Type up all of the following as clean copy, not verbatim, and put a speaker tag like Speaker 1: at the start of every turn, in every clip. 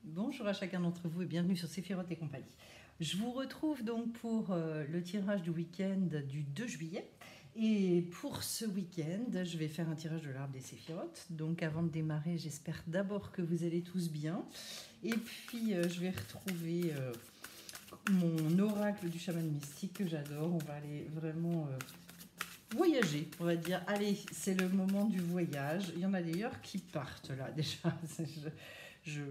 Speaker 1: Bonjour à chacun d'entre vous et bienvenue sur Séphiroth et compagnie. Je vous retrouve donc pour le tirage du week-end du 2 juillet. Et pour ce week-end, je vais faire un tirage de l'arbre des Séphiroth. Donc avant de démarrer, j'espère d'abord que vous allez tous bien. Et puis je vais retrouver mon oracle du chaman mystique que j'adore. On va aller vraiment voyager, on va dire. Allez, c'est le moment du voyage. Il y en a d'ailleurs qui partent là déjà. Je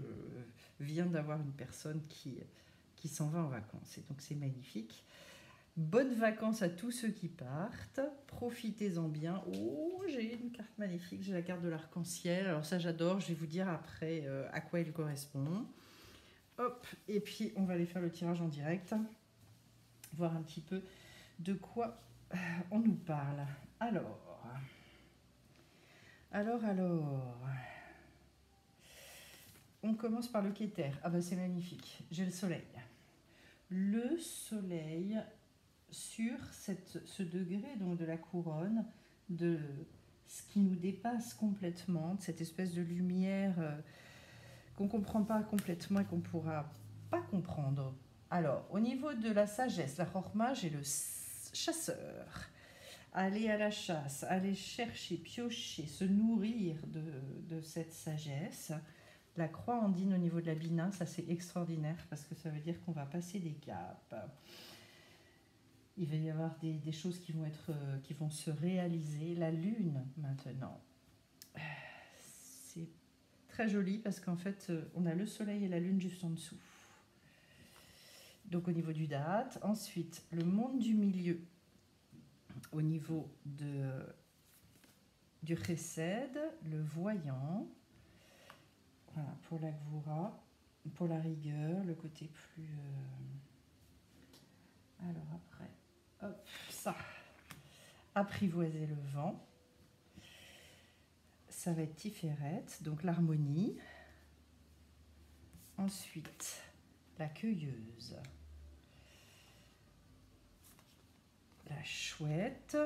Speaker 1: viens d'avoir une personne qui s'en va en vacances et donc c'est magnifique. Bonnes vacances à tous ceux qui partent, profitez-en bien. Oh, j'ai une carte magnifique, j'ai la carte de l'arc-en-ciel, alors ça j'adore, je vais vous dire après à quoi elle correspond. Hop, et puis on va aller faire le tirage en direct, voir un petit peu de quoi on nous parle. Alors... On commence par le Kéter. Ah bah c'est magnifique, j'ai le soleil. Le soleil sur ce degré donc de la couronne, de ce qui nous dépasse complètement, de cette espèce de lumière qu'on ne comprend pas complètement et qu'on ne pourra pas comprendre. Alors, au niveau de la sagesse, la Chorma, j'ai le chasseur. Aller à la chasse, aller chercher, piocher, se nourrir de cette sagesse. La croix andine au niveau de la bina, ça c'est extraordinaire parce que ça veut dire qu'on va passer des caps. Il va y avoir des choses qui vont se réaliser. La lune maintenant, c'est très joli parce qu'en fait on a le soleil et la lune juste en dessous. Donc au niveau du date, ensuite le monde du milieu au niveau du chesed, le voyant. Voilà, pour la gvoura, pour la rigueur, le côté plus... Alors après, hop, ça. Apprivoiser le vent. Ça va être Tiferet, donc l'harmonie. Ensuite, la cueilleuse. La chouette.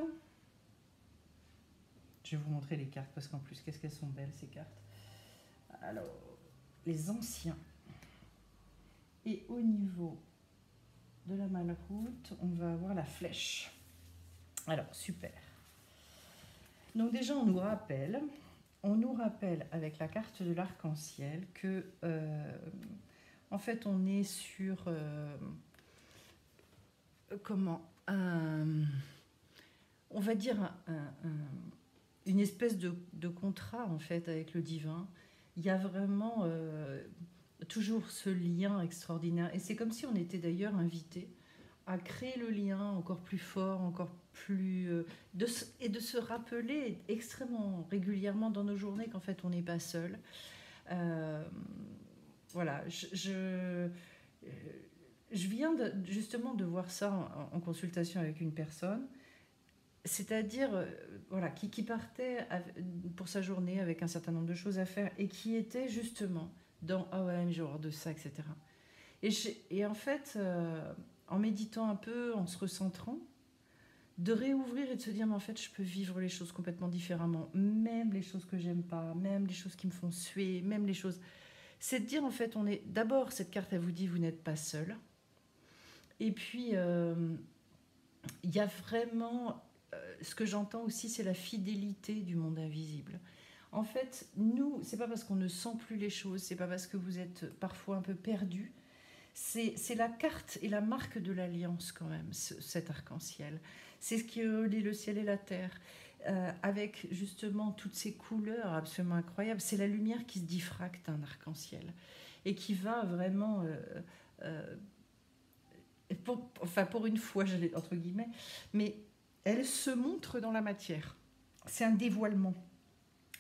Speaker 1: Je vais vous montrer les cartes parce qu'en plus, qu'est-ce qu'elles sont belles ces cartes. Alors, les anciens. Et au niveau de la malroute, on va avoir la flèche. Alors, super. Donc déjà, on nous rappelle avec la carte de l'arc-en-ciel que, en fait, on est sur, on va dire une espèce de contrat en fait avec le divin. Il y a vraiment toujours ce lien extraordinaire. Et c'est comme si on était d'ailleurs invité à créer le lien encore plus fort, encore plus... et de se rappeler extrêmement régulièrement dans nos journées qu'en fait on n'est pas seul. Voilà, je viens justement de voir ça en consultation avec une personne, c'est-à-dire voilà, qui partait pour sa journée avec un certain nombre de choses à faire et qui était justement dans « Ah ouais, mais j'ai horreur de ça », etc. Et en fait, en méditant un peu, en se recentrant, de réouvrir et de se dire « Mais en fait, je peux vivre les choses complètement différemment, même les choses que j'aime pas, même les choses qui me font suer, même les choses... » C'est de dire, en fait, on est... D'abord, cette carte, elle vous dit « Vous n'êtes pas seul ». Et puis, il y a vraiment... ce que j'entends aussi, c'est la fidélité du monde invisible. En fait, nous, c'est pas parce qu'on ne sent plus les choses, c'est pas parce que vous êtes parfois un peu perdu, c'est la carte et la marque de l'alliance quand même, cet arc-en-ciel. C'est ce qui relie le ciel et la terre, avec justement toutes ces couleurs absolument incroyables. C'est la lumière qui se diffracte d'un arc-en-ciel et qui va vraiment... pour une fois, entre guillemets, mais elle se montre dans la matière. C'est un dévoilement.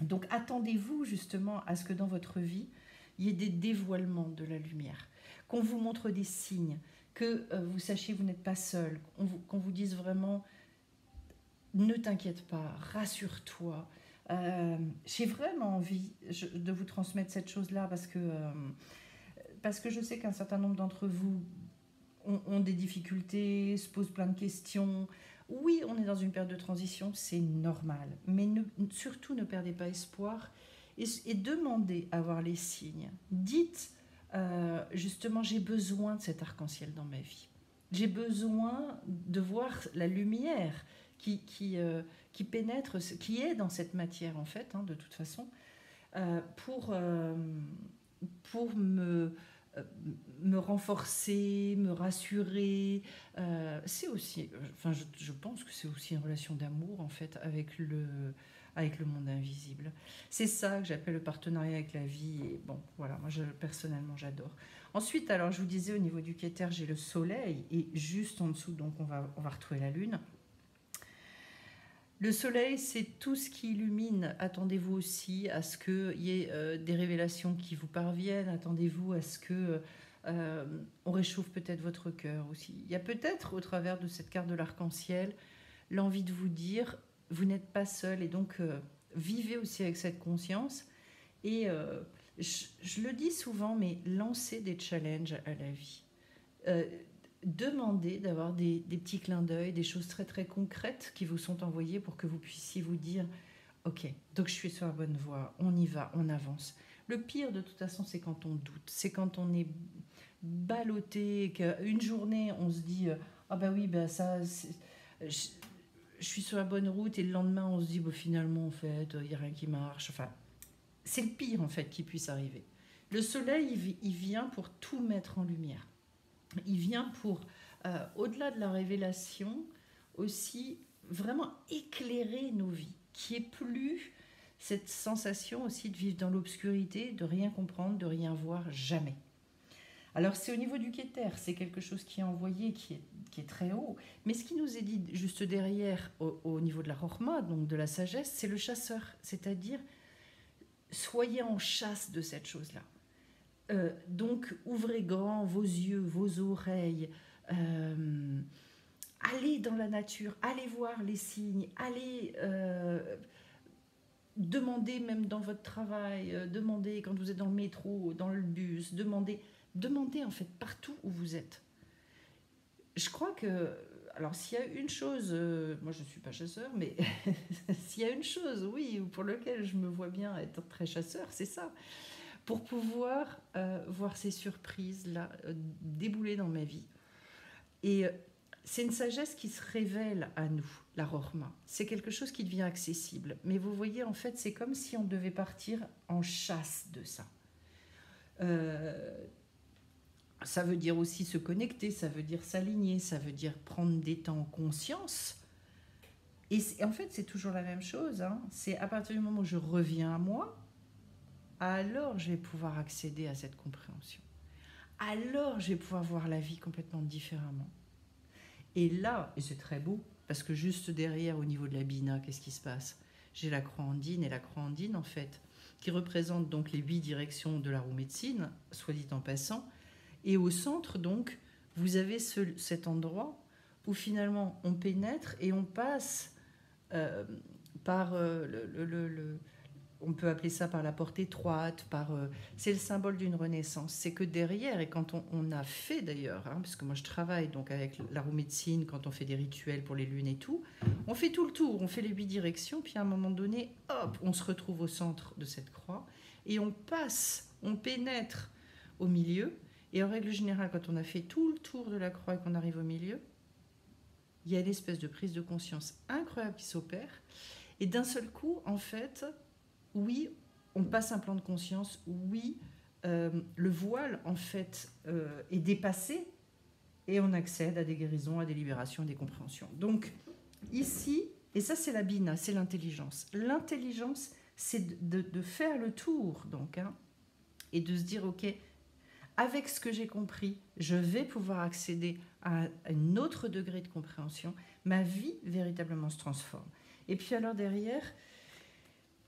Speaker 1: Donc attendez-vous justement à ce que dans votre vie, il y ait des dévoilements de la lumière, qu'on vous montre des signes, que vous sachiez que vous n'êtes pas seul, qu'on vous dise vraiment ne t'inquiète pas, rassure-toi. J'ai vraiment envie de vous transmettre cette chose-là parce que je sais qu'un certain nombre d'entre vous ont des difficultés, se posent plein de questions. Oui, on est dans une période de transition, c'est normal. Mais surtout, ne perdez pas espoir et demandez à voir les signes. Dites justement, j'ai besoin de cet arc-en-ciel dans ma vie. J'ai besoin de voir la lumière qui pénètre, qui est dans cette matière, en fait, hein, de toute façon, euh, pour, euh, pour euh, me renforcer, me rassurer. C'est aussi, enfin, je pense que c'est aussi une relation d'amour, en fait, avec le monde invisible. C'est ça que j'appelle le partenariat avec la vie. Et bon, voilà, moi, personnellement, j'adore. Ensuite, alors, je vous disais, au niveau du Keter, j'ai le soleil, et juste en dessous, donc, on va retrouver la lune. Le soleil, c'est tout ce qui illumine. Attendez-vous aussi à ce qu'il y ait des révélations qui vous parviennent. Attendez-vous à ce que on réchauffe peut-être votre cœur aussi. Il y a peut-être, au travers de cette carte de l'arc-en-ciel, l'envie de vous dire, vous n'êtes pas seul. Et donc, vivez aussi avec cette conscience. Et je le dis souvent, mais lancez des challenges à la vie. Euh, Demandez d'avoir des petits clins d'œil, des choses très très concrètes qui vous sont envoyées pour que vous puissiez vous dire ok, donc je suis sur la bonne voie, on y va, on avance. Le pire de toute façon, c'est quand on doute, c'est quand on est ballotté, qu'une journée on se dit ah bah oui, bah ça, je suis sur la bonne route et le lendemain on se dit bah, finalement en fait, il n'y a rien qui marche. Enfin, c'est le pire en fait qui puisse arriver. Le soleil, il vient pour tout mettre en lumière. Il vient pour, au-delà de la révélation, aussi vraiment éclairer nos vies, qui est plus cette sensation aussi de vivre dans l'obscurité, de rien comprendre, de rien voir, jamais. Alors c'est au niveau du Keter, c'est quelque chose qui est envoyé, qui est très haut, mais ce qui nous est dit juste derrière, au niveau de la Chorma, donc de la sagesse, c'est le chasseur, c'est-à-dire soyez en chasse de cette chose-là. Donc, ouvrez grand vos yeux, vos oreilles. Allez dans la nature, allez voir les signes, allez demander même dans votre travail, demandez quand vous êtes dans le métro, dans le bus, demandez en fait partout où vous êtes. Je crois que, alors s'il y a une chose, moi je ne suis pas chasseur, mais s'il y a une chose, oui, pour laquelle je me vois bien être très chasseur, c'est ça. Pour pouvoir voir ces surprises-là débouler dans ma vie. Et c'est une sagesse qui se révèle à nous, la Rorma. C'est quelque chose qui devient accessible. Mais vous voyez, en fait, c'est comme si on devait partir en chasse de ça. Euh, Ça veut dire aussi se connecter, ça veut dire s'aligner, ça veut dire prendre des temps en conscience. Et en fait, c'est toujours la même chose. Hein. C'est à partir du moment où je reviens à moi, alors je vais pouvoir accéder à cette compréhension. Alors je vais pouvoir voir la vie complètement différemment. Et là, et c'est très beau, parce que juste derrière, au niveau de la Bina, qu'est-ce qui se passe? J'ai la croix andine, et la croix andine, en fait, qui représente donc les 8 directions de la roue médecine, soit dit en passant. Et au centre, donc, vous avez cet endroit où finalement on pénètre et on passe par on peut appeler ça par la porte étroite, c'est le symbole d'une renaissance. C'est que derrière, et quand on a fait d'ailleurs, hein, parce que moi je travaille donc avec la roue médecine, quand on fait des rituels pour les lunes et tout, on fait tout le tour, on fait les 8 directions, puis à un moment donné, hop, on se retrouve au centre de cette croix, et on passe, on pénètre au milieu, et en règle générale, quand on a fait tout le tour de la croix et qu'on arrive au milieu, il y a une espèce de prise de conscience incroyable qui s'opère, et d'un seul coup, en fait, oui, on passe un plan de conscience, oui, le voile, en fait, est dépassé, et on accède à des guérisons, à des libérations, à des compréhensions. Donc, ici, et ça c'est la Bina, c'est l'intelligence. L'intelligence, c'est de faire le tour, donc, hein, et de se dire, ok, avec ce que j'ai compris, je vais pouvoir accéder à un autre degré de compréhension. Ma vie, véritablement, se transforme. Et puis alors derrière,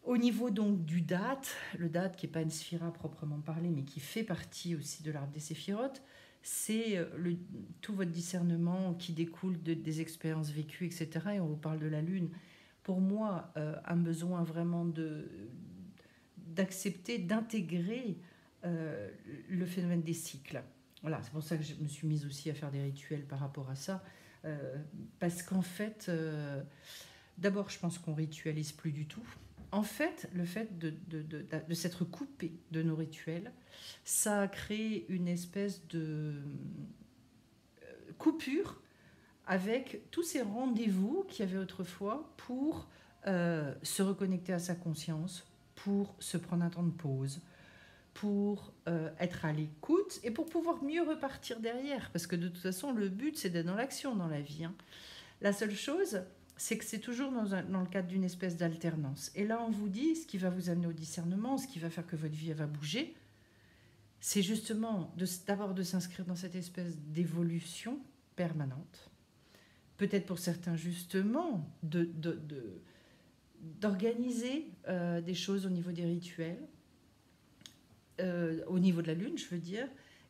Speaker 1: au niveau donc du date, le date qui n'est pas une sphira proprement parlée, mais qui fait partie aussi de l'arbre des séphirotes, c'est tout votre discernement qui découle des expériences vécues, etc. Et on vous parle de la Lune. Pour moi, un besoin vraiment d'accepter, d'intégrer le phénomène des cycles. Voilà, c'est pour ça que je me suis mise aussi à faire des rituels par rapport à ça. Parce qu'en fait, d'abord, je pense qu'on ritualise plus du tout. en fait, le fait de s'être coupé de nos rituels, ça a créé une espèce de coupure avec tous ces rendez-vous qu'il y avait autrefois pour se reconnecter à sa conscience, pour se prendre un temps de pause, pour être à l'écoute et pour pouvoir mieux repartir derrière. Parce que de toute façon, le but, c'est d'être dans l'action dans la vie. Hein. La seule chose, c'est que c'est toujours dans le cadre d'une espèce d'alternance. Et là, on vous dit, ce qui va vous amener au discernement, ce qui va faire que votre vie elle va bouger, c'est justement d'abord de s'inscrire dans cette espèce d'évolution permanente. Peut-être pour certains, justement, d'organiser des choses au niveau des rituels, au niveau de la lune, je veux dire.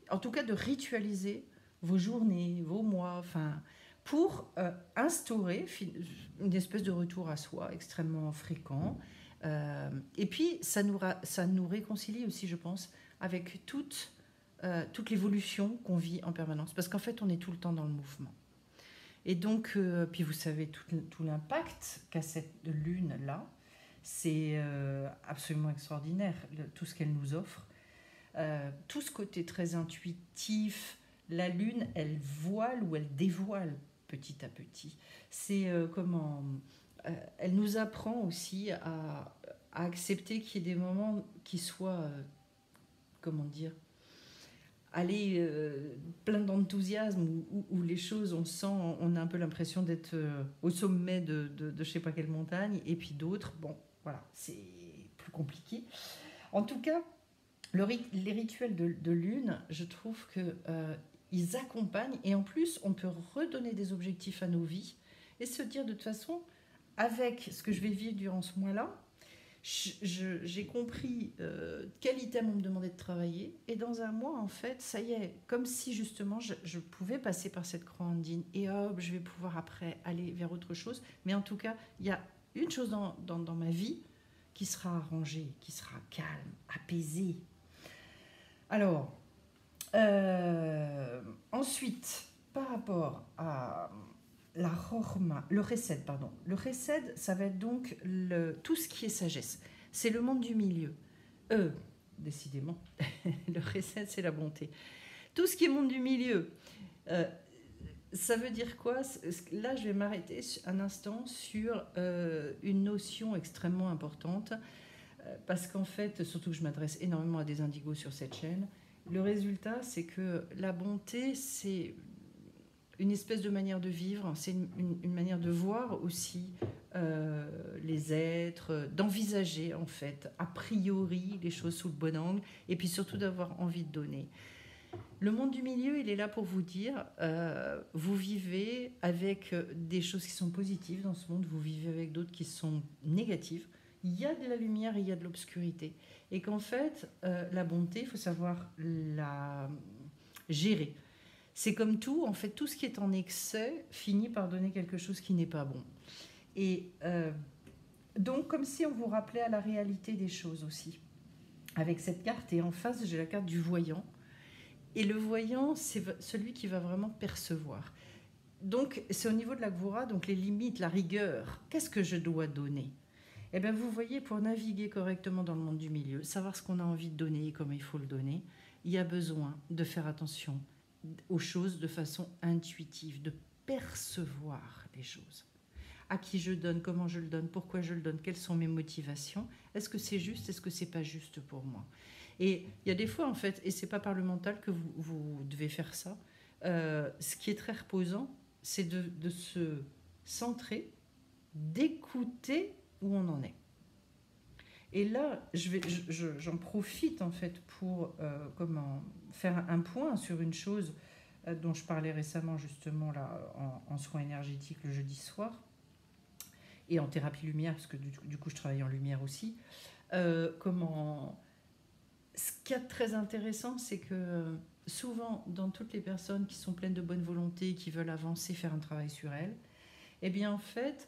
Speaker 1: En tout cas, de ritualiser vos journées, vos mois, enfin, pour instaurer une espèce de retour à soi extrêmement fréquent. Et puis, ça nous réconcilie aussi, je pense, avec toute l'évolution qu'on vit en permanence. Parce qu'en fait, on est tout le temps dans le mouvement. Et donc, puis vous savez tout l'impact qu'a cette lune-là. C'est absolument extraordinaire, tout ce qu'elle nous offre. Tout ce côté très intuitif, la lune, elle voile ou elle dévoile petit à petit. C'est elle nous apprend aussi à accepter qu'il y ait des moments qui soient, comment dire, aller plein d'enthousiasme où les choses, on a un peu l'impression d'être au sommet de je sais pas quelle montagne, et puis d'autres, bon, voilà, c'est plus compliqué. En tout cas, les rituels de lune, je trouve que ils accompagnent, et en plus, on peut redonner des objectifs à nos vies et se dire de toute façon, avec ce que je vais vivre durant ce mois-là, j'ai compris quel item on me demandait de travailler, et dans un mois, en fait, ça y est, comme si justement je pouvais passer par cette croix andine, et hop, je vais pouvoir après aller vers autre chose. Mais en tout cas, il y a une chose dans ma vie qui sera arrangée, qui sera calme, apaisée. Alors, ensuite, par rapport à la Rorma, le Chesed, pardon. Le Chesed, ça va être donc tout ce qui est sagesse. C'est le monde du milieu. Décidément, le Chesed, c'est la bonté. Tout ce qui est monde du milieu, ça veut dire quoi? Là, je vais m'arrêter un instant sur une notion extrêmement importante, parce qu'en fait, surtout que je m'adresse énormément à des indigos sur cette chaîne, le résultat, c'est que la bonté, c'est une espèce de manière de vivre, c'est une manière de voir aussi les êtres, d'envisager en fait, a priori, les choses sous le bon angle, et puis surtout d'avoir envie de donner. Le monde du milieu, il est là pour vous dire, vous vivez avec des choses qui sont positives dans ce monde, vous vivez avec d'autres qui sont négatives. Il y a de la lumière et il y a de l'obscurité. Et qu'en fait, la bonté, il faut savoir la gérer. C'est comme tout, en fait, tout ce qui est en excès finit par donner quelque chose qui n'est pas bon. Et donc, comme si on vous rappelait à la réalité des choses aussi. Avec cette carte, et en face, j'ai la carte du voyant. Et le voyant, c'est celui qui va vraiment percevoir. Donc, c'est au niveau de la Gvura, donc les limites, la rigueur. Qu'est-ce que je dois donner? Eh bien, vous voyez, pour naviguer correctement dans le monde du milieu, savoir ce qu'on a envie de donner et comment il faut le donner, il y a besoin de faire attention aux choses de façon intuitive, de percevoir les choses. À qui je donne, comment je le donne, pourquoi je le donne, quelles sont mes motivations, est-ce que c'est juste, est-ce que c'est pas juste pour moi? Et il y a des fois, en fait, et c'est pas par le mental que vous devez faire ça, ce qui est très reposant, c'est de se centrer, d'écouter où on en est. Et là, j'en profite en fait pour faire un point sur une chose dont je parlais récemment justement là en soins énergétiques le jeudi soir et en thérapie lumière, parce que du coup je travaille en lumière aussi. Ce qui est très intéressant, c'est que souvent dans toutes les personnes qui sont pleines de bonne volonté, qui veulent avancer, faire un travail sur elles, eh bien en fait,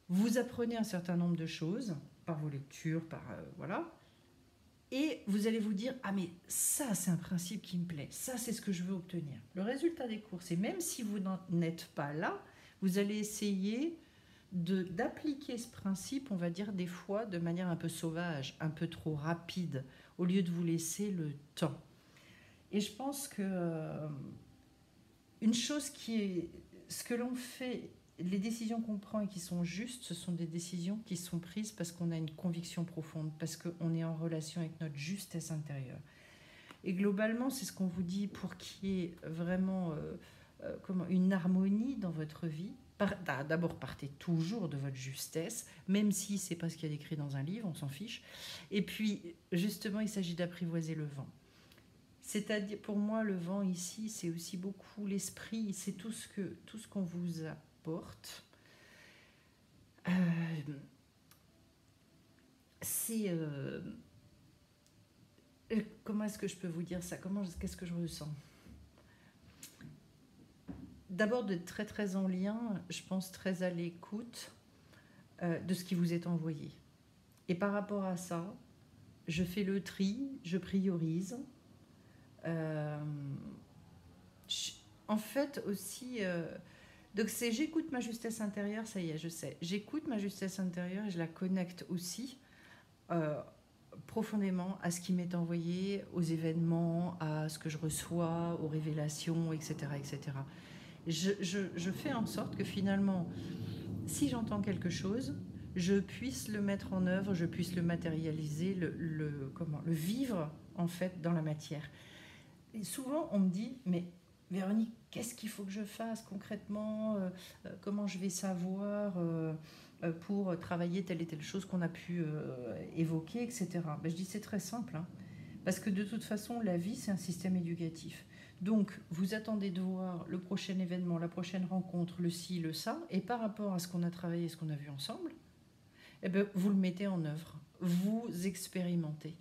Speaker 1: vous apprenez un certain nombre de choses par vos lectures, voilà, et vous allez vous dire, ah mais ça c'est un principe qui me plaît, ça c'est ce que je veux obtenir. Le résultat des cours, c'est même si vous n'en êtes pas là, vous allez essayer d'appliquer ce principe, on va dire des fois, de manière un peu sauvage, un peu trop rapide, au lieu de vous laisser le temps. Et je pense que une chose qui est... Ce que l'on fait, les décisions qu'on prend et qui sont justes, ce sont des décisions qui sont prises parce qu'on a une conviction profonde, parce qu'on est en relation avec notre justesse intérieure. Et globalement, c'est ce qu'on vous dit pour qu'il y ait vraiment une harmonie dans votre vie. D'abord, partez toujours de votre justesse, même si c'est pas ce qu'il y a d'écrit dans un livre, on s'en fiche. Et puis, justement, il s'agit d'apprivoiser le vent. C'est-à-dire, pour moi, le vent ici, c'est aussi beaucoup l'esprit, c'est tout ce qu'on vous apporte. C'est... comment est-ce que je peux vous dire ça? Qu'est-ce que je ressens? D'abord, d'être très très en lien, je pense très à l'écoute de ce qui vous est envoyé. Et par rapport à ça, je fais le tri, je priorise. En fait aussi, donc c'est j'écoute ma justesse intérieure, ça y est, je sais. J'écoute ma justesse intérieure et je la connecte aussi profondément à ce qui m'est envoyé, aux événements, à ce que je reçois, aux révélations, etc. etc. Je fais en sorte que finalement, si j'entends quelque chose, je puisse le mettre en œuvre, je puisse le matérialiser, le vivre en fait dans la matière. Et souvent, on me dit, mais Véronique, qu'est-ce qu'il faut que je fasse concrètement comment je vais savoir pour travailler telle et telle chose qu'on a pu évoquer, etc. Ben, je dis, c'est très simple, hein, parce que de toute façon, la vie, c'est un système éducatif. Donc, vous attendez de voir le prochain événement, la prochaine rencontre, le ci, le ça, et par rapport à ce qu'on a travaillé, ce qu'on a vu ensemble, eh ben, vous le mettez en œuvre, vous expérimentez.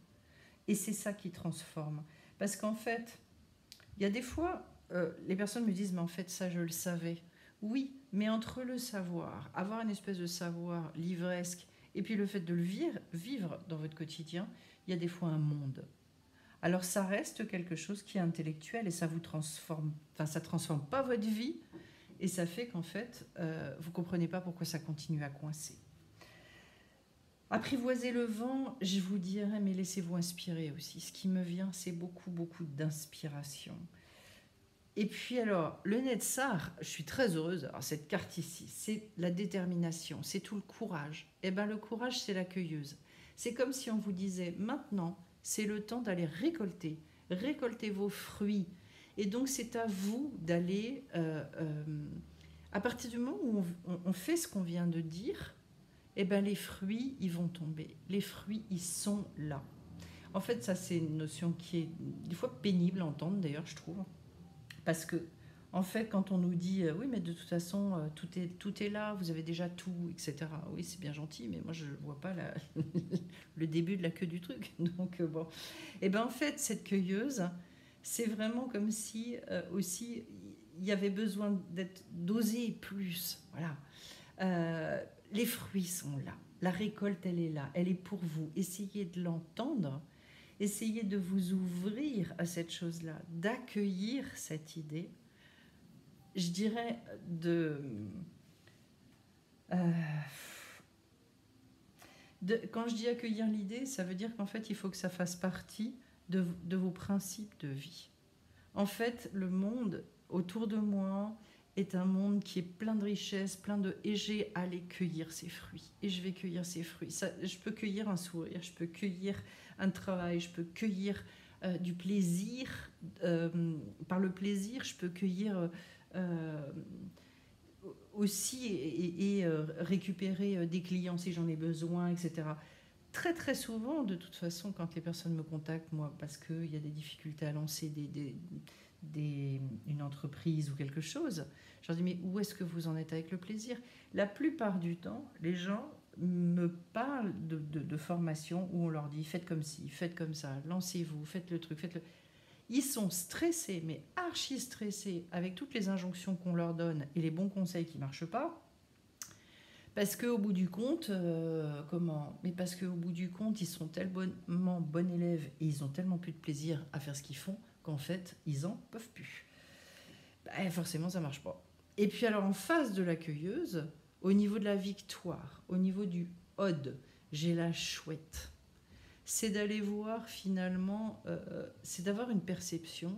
Speaker 1: Et c'est ça qui transforme. Parce qu'en fait, il y a des fois, les personnes me disent, mais en fait, ça, je le savais. Oui, mais entre le savoir, avoir une espèce de savoir livresque, et puis le fait de le vivre dans votre quotidien, il y a des fois un monde. Alors ça reste quelque chose qui est intellectuel et ça vous transforme, enfin ça transforme pas votre vie et ça fait qu'en fait vous comprenez pas pourquoi ça continue à coincer. Apprivoiser le vent, je vous dirais, mais laissez-vous inspirer aussi. Ce qui me vient, c'est beaucoup d'inspiration. Et puis alors, le Netsar, je suis très heureuse. Alors cette carte ici, c'est la détermination, c'est tout le courage. Et bien le courage, c'est la cueilleuse. C'est comme si on vous disait, maintenant, c'est le temps d'aller récolter vos fruits. Et donc c'est à vous d'aller, à partir du moment où on fait ce qu'on vient de dire, et ben les fruits, ils vont tomber. Les fruits, ils sont là. En fait, ça, c'est une notion qui est des fois pénible à entendre, d'ailleurs, je trouve. Parce que, en fait, quand on nous dit oui, mais de toute façon, tout est là, vous avez déjà tout, etc. Oui, c'est bien gentil, mais moi, je ne vois pas le début de la queue du truc. Donc, bon. Et bien, en fait, cette cueilleuse, c'est vraiment comme si aussi il y avait besoin d'oser plus. Voilà. Les fruits sont là. La récolte, elle est là. Elle est pour vous. Essayez de l'entendre. Essayez de vous ouvrir à cette chose-là, d'accueillir cette idée. Je dirais quand je dis accueillir l'idée, ça veut dire qu'en fait, il faut que ça fasse partie de vos principes de vie. En fait, le monde autour de moi est un monde qui est plein de richesses, et j'ai à aller cueillir ces fruits. Et je vais cueillir ces fruits. Ça, je peux cueillir un sourire, je peux cueillir un travail, je peux cueillir du plaisir. Par le plaisir, je peux cueillir aussi et récupérer des clients si j'en ai besoin, etc. Très très souvent, de toute façon, quand les personnes me contactent, moi, parce qu'il y a des difficultés à lancer une entreprise ou quelque chose, je leur dis, mais où est-ce que vous en êtes avec le plaisir? La plupart du temps, les gens me parlent de formation où on leur dit, faites comme ci, faites comme ça, lancez-vous, faites le truc, faites-le. Ils sont stressés, mais archi stressés, avec toutes les injonctions qu'on leur donne et les bons conseils qui ne marchent pas. Parce qu'au bout du compte, Mais parce qu'au bout du compte, ils sont tellement bons élèves et ils ont tellement plus de plaisir à faire ce qu'ils font qu'en fait, ils en peuvent plus. Forcément, ça marche pas. Et puis alors, en face de l'accueilleuse, au niveau de la victoire, au niveau du Hod, j'ai la chouette. C'est d'aller voir finalement, c'est d'avoir une perception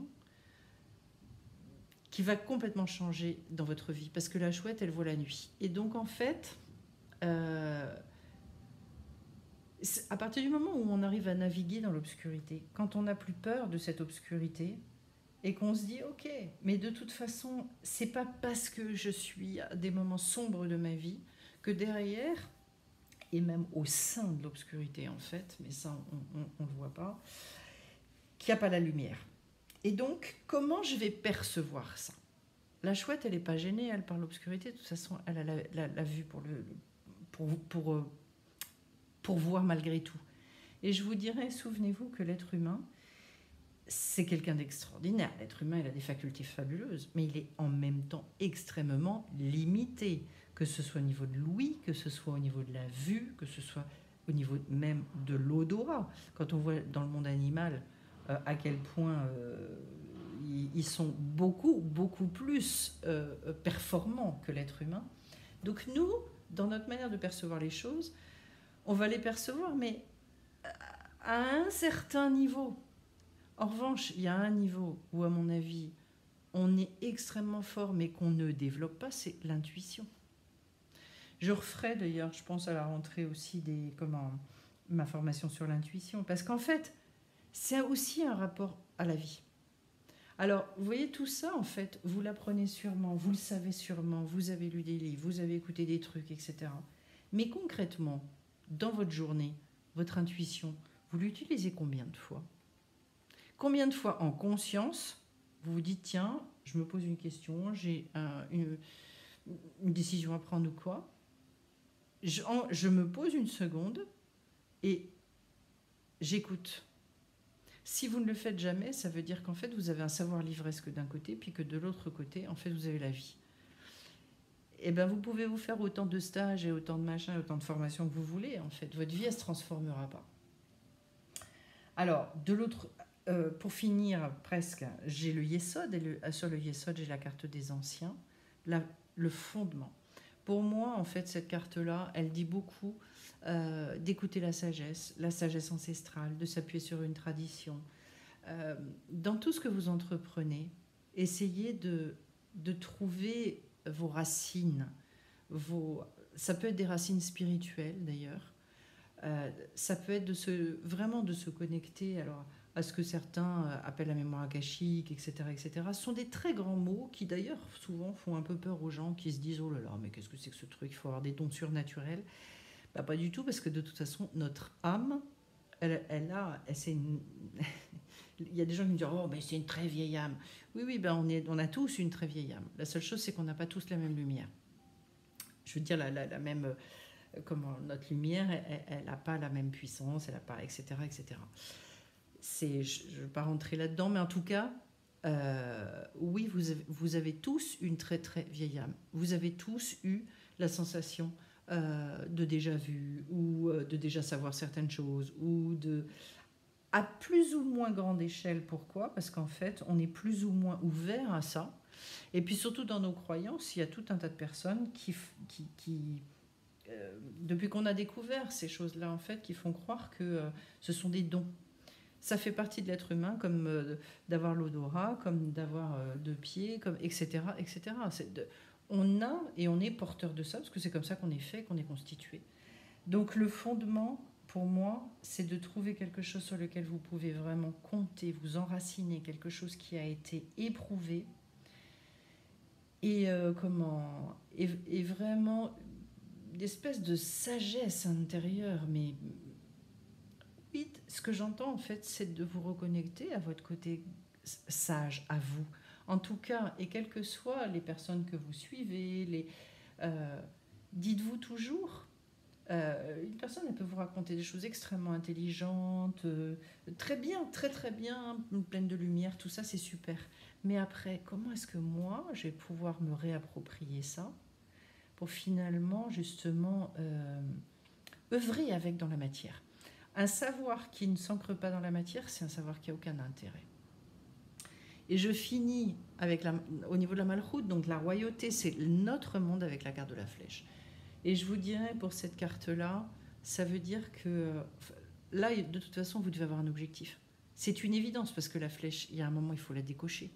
Speaker 1: qui va complètement changer dans votre vie, parce que la chouette, elle voit la nuit. Et donc en fait, à partir du moment où on arrive à naviguer dans l'obscurité, quand on n'a plus peur de cette obscurité, et qu'on se dit ok, mais de toute façon, c'est pas parce que je suis à des moments sombres de ma vie que derrière, et même au sein de l'obscurité en fait, mais ça on le voit pas, qu'il n'y a pas la lumière. Et donc, comment je vais percevoir ça? La chouette, elle n'est pas gênée, elle par l'obscurité, de toute façon, elle a la vue pour voir malgré tout. Et je vous dirais, souvenez-vous que l'être humain, c'est quelqu'un d'extraordinaire. L'être humain, il a des facultés fabuleuses, mais il est en même temps extrêmement limité, que ce soit au niveau de l'ouïe, que ce soit au niveau de la vue, que ce soit au niveau même de l'odorat. Quand on voit dans le monde animal à quel point ils sont beaucoup, beaucoup plus performants que l'être humain. Donc nous, dans notre manière de percevoir les choses, on va les percevoir, mais à un certain niveau. En revanche, il y a un niveau où, à mon avis, on est extrêmement fort, mais qu'on ne développe pas, c'est l'intuition. Je referai d'ailleurs, je pense à la rentrée aussi, ma formation sur l'intuition, parce qu'en fait, c'est aussi un rapport à la vie. Alors, vous voyez, tout ça, en fait, vous l'apprenez sûrement, vous le savez sûrement, vous avez lu des livres, vous avez écouté des trucs, etc. Mais concrètement, dans votre journée, votre intuition, vous l'utilisez combien de fois? Combien de fois en conscience, vous vous dites, tiens, je me pose une question, j'ai une décision à prendre ou quoi, je me pose une seconde et j'écoute. Si vous ne le faites jamais, ça veut dire qu'en fait, vous avez un savoir livresque d'un côté, puis que de l'autre côté, en fait, vous avez la vie. Et bien, vous pouvez vous faire autant de stages et autant de machins et autant de formations que vous voulez, en fait. Votre vie, elle ne se transformera pas. Alors, de l'autre, pour finir presque, j'ai le Yesod, et sur le Yesod, j'ai la carte des anciens, le fondement. Pour moi, en fait, cette carte-là, elle dit beaucoup d'écouter la sagesse ancestrale, de s'appuyer sur une tradition. Dans tout ce que vous entreprenez, essayez de trouver vos racines. Ça peut être des racines spirituelles, d'ailleurs. Ça peut être vraiment de se connecter à ce que certains appellent la mémoire akashique, etc., etc. Ce sont des très grands mots qui, d'ailleurs, souvent font un peu peur aux gens qui se disent « Oh là là, mais qu'est-ce que c'est que ce truc? Il faut avoir des dons surnaturels. » Pas du tout, parce que de toute façon, notre âme, il y a des gens qui me disent « Oh, mais c'est une très vieille âme. » Oui, on a tous une très vieille âme. La seule chose, c'est qu'on n'a pas tous la même lumière. Je veux dire, la même... Comment notre lumière, elle n'a pas la même puissance, elle n'a pas, etc., etc. Je ne vais pas rentrer là-dedans, mais en tout cas, oui, vous avez tous une très très vieille âme. Vous avez tous eu la sensation de déjà vu, ou de déjà savoir certaines choses, ou à plus ou moins grande échelle. Pourquoi? Parce qu'en fait, on est plus ou moins ouvert à ça. Et puis surtout dans nos croyances, il y a tout un tas de personnes qui depuis qu'on a découvert ces choses-là, en fait, qui font croire que ce sont des dons. Ça fait partie de l'être humain, comme d'avoir l'odorat, comme d'avoir deux pieds, comme, etc., etc. On a et on est porteur de ça, parce que c'est comme ça qu'on est fait, qu'on est constitué. Donc le fondement, pour moi, c'est de trouver quelque chose sur lequel vous pouvez vraiment compter, vous enraciner, quelque chose qui a été éprouvé, et vraiment d'espèce de sagesse intérieure. Mais oui, ce que j'entends en fait, c'est de vous reconnecter à votre côté sage, à vous. En tout cas, et quelles que soient les personnes que vous suivez, dites-vous toujours, une personne, elle peut vous raconter des choses extrêmement intelligentes, très bien, très très bien, pleine de lumière, tout ça c'est super. Mais après, comment est-ce que moi, je vais pouvoir me réapproprier ça pour finalement, justement, œuvrer avec dans la matière. Un savoir qui ne s'ancre pas dans la matière, c'est un savoir qui n'a aucun intérêt. Et je finis au niveau de la Malchoute, donc la royauté, c'est notre monde avec la carte de la flèche. Et je vous dirais, pour cette carte-là, ça veut dire que là, de toute façon, vous devez avoir un objectif. C'est une évidence, parce que la flèche, il y a un moment, il faut la décocher.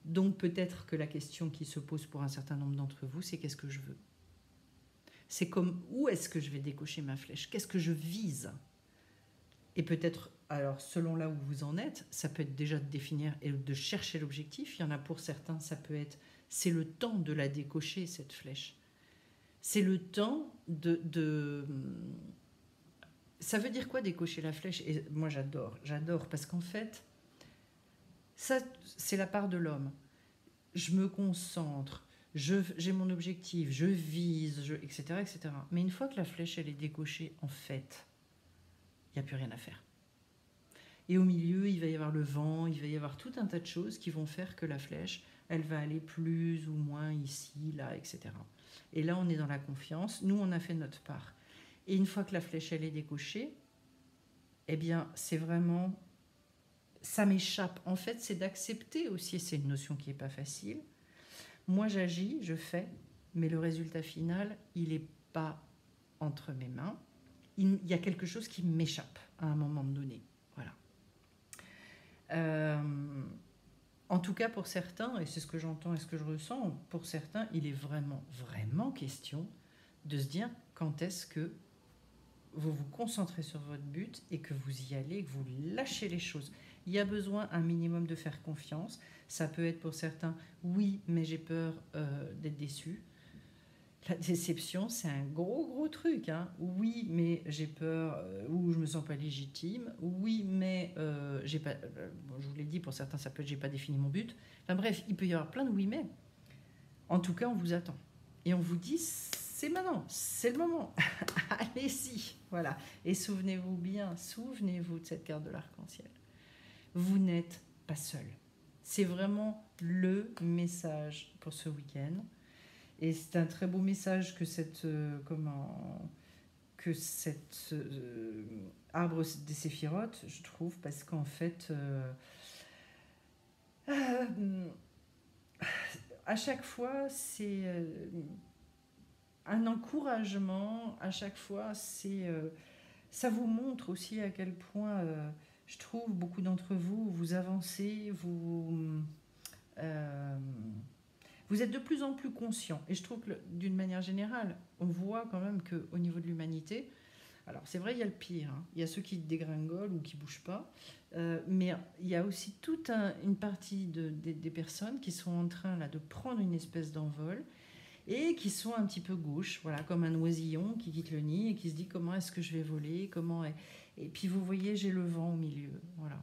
Speaker 1: Donc peut-être que la question qui se pose pour un certain nombre d'entre vous, c'est qu'est-ce que je veux? C'est comme, où est-ce que je vais décocher ma flèche? Qu'est-ce que je vise? Et peut-être, alors selon là où vous en êtes, ça peut être déjà de définir et de chercher l'objectif. Il y en a pour certains, ça peut être, c'est le temps de la décocher, cette flèche. C'est le temps Ça veut dire quoi décocher la flèche? Et moi j'adore, parce qu'en fait, ça c'est la part de l'homme. Je me concentre, j'ai mon objectif, je vise, etc., etc. Mais une fois que la flèche elle est décochée, en fait, il n'y a plus rien à faire. Et au milieu, il va y avoir le vent, il va y avoir tout un tas de choses qui vont faire que la flèche, elle va aller plus ou moins ici, là, etc. Et là, on est dans la confiance. Nous, on a fait notre part. Et une fois que la flèche, elle est décochée, eh bien, c'est vraiment... Ça m'échappe. En fait, c'est d'accepter aussi, c'est une notion qui n'est pas facile. Moi, j'agis, je fais, mais le résultat final, il n'est pas entre mes mains. Il y a quelque chose qui m'échappe à un moment donné. Voilà. En tout cas, pour certains, et c'est ce que j'entends et ce que je ressens, pour certains, il est vraiment, vraiment question de se dire quand est-ce que vous vous concentrez sur votre but et que vous y allez, que vous lâchez les choses. Il y a besoin un minimum de faire confiance. Ça peut être pour certains, oui, mais j'ai peur d'être déçu. La déception, c'est un gros truc. Hein. Oui, mais j'ai peur ou je me sens pas légitime. Oui, mais j'ai pas. Bon, je vous l'ai dit, pour certains, ça peut être j'ai pas défini mon but. Enfin bref, il peut y avoir plein de oui, mais. En tout cas, on vous attend. Et on vous dit, c'est maintenant, c'est le moment. Allez-y. Voilà. Et souvenez-vous bien, souvenez-vous de cette carte de l'arc-en-ciel. Vous n'êtes pas seul. C'est vraiment le message pour ce week-end. Et c'est un très beau message que cet arbre des séphirotes, je trouve, parce qu'en fait, à chaque fois, c'est un encouragement. À chaque fois, ça vous montre aussi à quel point, je trouve, beaucoup d'entre vous, vous avancez, vous êtes de plus en plus conscient. Et je trouve que d'une manière générale, on voit quand même qu'au niveau de l'humanité, alors c'est vrai, il y a le pire, hein. Il y a ceux qui dégringolent ou qui ne bougent pas, mais il y a aussi toute une partie des personnes qui sont en train là, de prendre une espèce d'envol et qui sont un petit peu gauches, voilà, comme un oisillon qui quitte le nid et qui se dit comment est-ce que je vais voler, et puis vous voyez, j'ai le vent au milieu, voilà.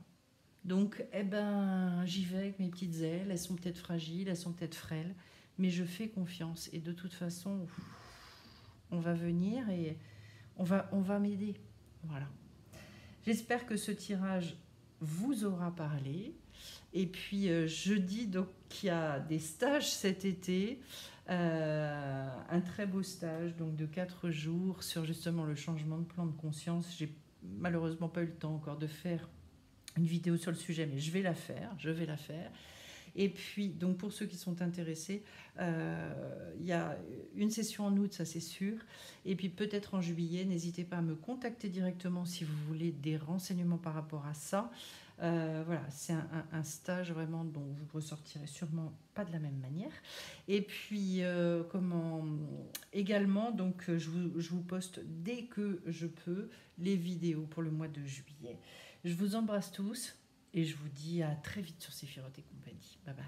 Speaker 1: Donc, eh ben, j'y vais avec mes petites ailes. Elles sont peut-être fragiles, elles sont peut-être frêles, mais je fais confiance. Et de toute façon, on va venir et on va m'aider. Voilà. J'espère que ce tirage vous aura parlé. Et puis, jeudi, donc, il y a des stages cet été. Un très beau stage donc de 4 jours sur justement le changement de plan de conscience. J'ai malheureusement pas eu le temps encore de faire une vidéo sur le sujet, mais je vais la faire. Et puis, donc pour ceux qui sont intéressés, il y a une session en août, ça c'est sûr. Et puis peut-être en juillet, n'hésitez pas à me contacter directement si vous voulez des renseignements par rapport à ça. Voilà, c'est un stage vraiment dont vous ressortirez sûrement pas de la même manière. Et puis, également, donc je vous poste dès que je peux les vidéos pour le mois de juillet. Je vous embrasse tous et je vous dis à très vite sur Séphirotes et compagnie. Bye bye.